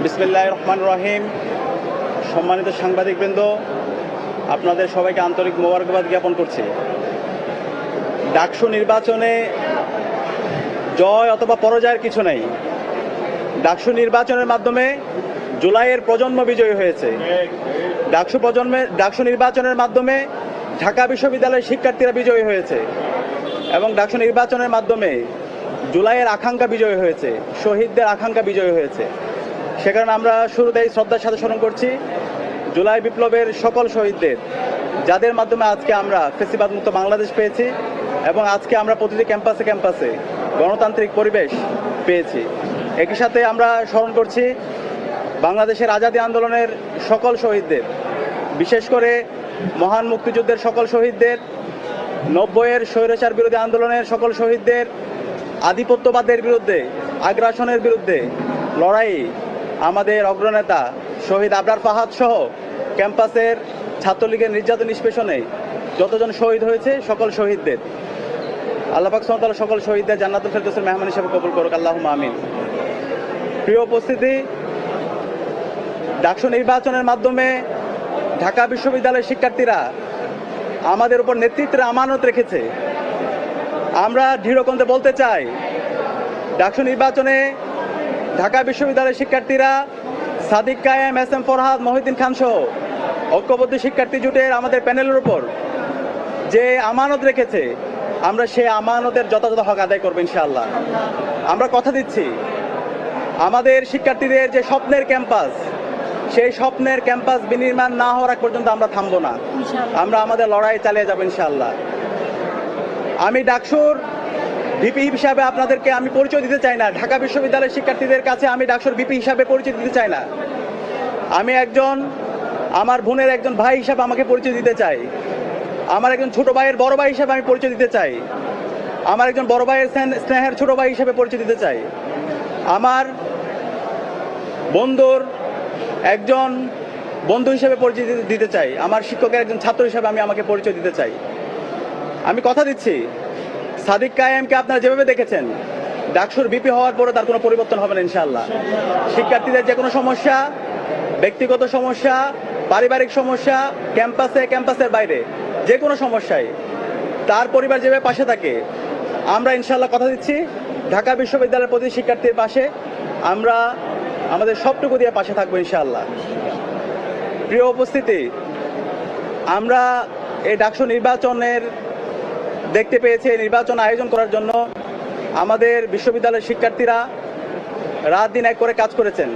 বিসমিল্লাহির রহমানির রহিম। সম্মানিত সাংবাদিকবৃন্দ, আপনাদের সবাইকে আন্তরিক মোবারকবাদ জ্ঞাপন করছি। ডাকসু নির্বাচনে জয় অথবা পরাজয়ের কিছু নেই। ডাকসু নির্বাচনের মাধ্যমে জুলাইয়ের প্রজন্ম বিজয়ী হয়েছে। ডাকসু নির্বাচনের মাধ্যমে ঢাকা বিশ্ববিদ্যালয়ের শিক্ষার্থীরা বিজয়ী হয়েছে এবং ডাকসু নির্বাচনের মাধ্যমে জুলাইয়ের আকাঙ্ক্ষা বিজয়ী হয়েছে, শহীদদের আকাঙ্ক্ষা বিজয়ী হয়েছে। সে কারণে আমরা শুরুতেই শ্রদ্ধার সাথে স্মরণ করছি জুলাই বিপ্লবের সকল শহীদদের, যাদের মাধ্যমে আজকে আমরা ফ্যাসিবাদ মুক্ত বাংলাদেশ পেয়েছি এবং আজকে আমরা প্রতিটি ক্যাম্পাসে ক্যাম্পাসে গণতান্ত্রিক পরিবেশ পেয়েছি। একই সাথে আমরা স্মরণ করছি বাংলাদেশের আজাদী আন্দোলনের সকল শহীদদের, বিশেষ করে মহান মুক্তিযুদ্ধের সকল শহীদদের, 90-এর স্বৈরাচার বিরোধী আন্দোলনের সকল শহীদদের, আধিপত্যবাদের বিরুদ্ধে, আগ্রাসনের বিরুদ্ধে লড়াই আমাদের অগ্রনেতা শহীদ আবরার ফাহাদ সহ ক্যাম্পাসের ছাত্রলীগের নির্যাতন নিষ্পেষণে যতজন শহীদ হয়েছে সকল শহীদদের আল্লাহ পাক সুবহানাহু ওয়া তাআলা সকল শহীদদের জান্নাতুল ফেরদৌসের মেহমান হিসেবে কবুল করুক, আল্লাহুম্মা আমিন। প্রিয় উপস্থিতি, ডাকসু নির্বাচনের মাধ্যমে ঢাকা বিশ্ববিদ্যালয়ের শিক্ষার্থীরা আমাদের উপর নেতৃত্বের আমানত রেখেছে। আমরা দৃঢ়কণ্ঠে বলতে চাই, ডাকসু নির্বাচনে ঢাকা বিশ্ববিদ্যালয়ের শিক্ষার্থীরা সাদিক কায়েম, এস এম ফরহাদ, মহিউদ্দিন খান সহ ঐক্যবদ্ধ শিক্ষার্থী জোটের আমাদের প্যানেলের উপর যে আমানত রেখেছে, আমরা সেই আমানতের যথাযথ হক আদায় করবো ইনশাআল্লাহ। আমরা কথা দিচ্ছি, আমাদের শিক্ষার্থীদের যে স্বপ্নের ক্যাম্পাস, সেই স্বপ্নের ক্যাম্পাস বিনির্মাণ না হওয়ার আগ পর্যন্ত আমরা থামবো না। আমরা আমাদের লড়াই চালিয়ে যাবো ইনশাআল্লাহ। আমি ডাকসুর ভিপি হিসাবে আপনাদেরকে আমি পরিচয় দিতে চাই না। ঢাকা বিশ্ববিদ্যালয়ের শিক্ষার্থীদের কাছে আমি ডাকসুর ভিপি হিসাবে পরিচয় দিতে চাই না। আমি একজন, আমার বোনের একজন ভাই হিসাবে আমাকে পরিচয় দিতে চাই। আমার একজন ছোট ভাইয়ের বড় ভাই হিসাবে আমি পরিচয় দিতে চাই। আমার একজন বড় ভাইয়ের স্নেহের ছোট ভাই হিসাবে পরিচয় দিতে চাই। আমার বন্ধুর একজন বন্ধু হিসেবে পরিচয় দিতে চাই। আমার শিক্ষকের একজন ছাত্র হিসেবে আমি আমাকে পরিচয় দিতে চাই। আমি কথা দিচ্ছি, সাদিক কায়েমকে আপনারা যেভাবে দেখেছেন, ডাকসুর ভিপি হওয়ার পরে তার কোনো পরিবর্তন হবে না ইনশাআল্লাহ। শিক্ষার্থীদের যে কোনো সমস্যা, ব্যক্তিগত সমস্যা, পারিবারিক সমস্যা, ক্যাম্পাসের বাইরে যে কোনো সমস্যায় তার পরিবার যেভাবে পাশে থাকে, আমরা ইনশাআল্লাহ কথা দিচ্ছি ঢাকা বিশ্ববিদ্যালয়ের প্রতি শিক্ষার্থীর পাশে আমরা আমাদের সবটুকু দিয়ে পাশে থাকবো ইনশাআল্লাহ। প্রিয় উপস্থিতি, আমরা এই ডাকসু নির্বাচনের দেখতে পেয়েছি, নির্বাচন আয়োজন করার জন্য আমাদের বিশ্ববিদ্যালয়ের শিক্ষার্থীরা রাত দিন এক করে কাজ করেছেন।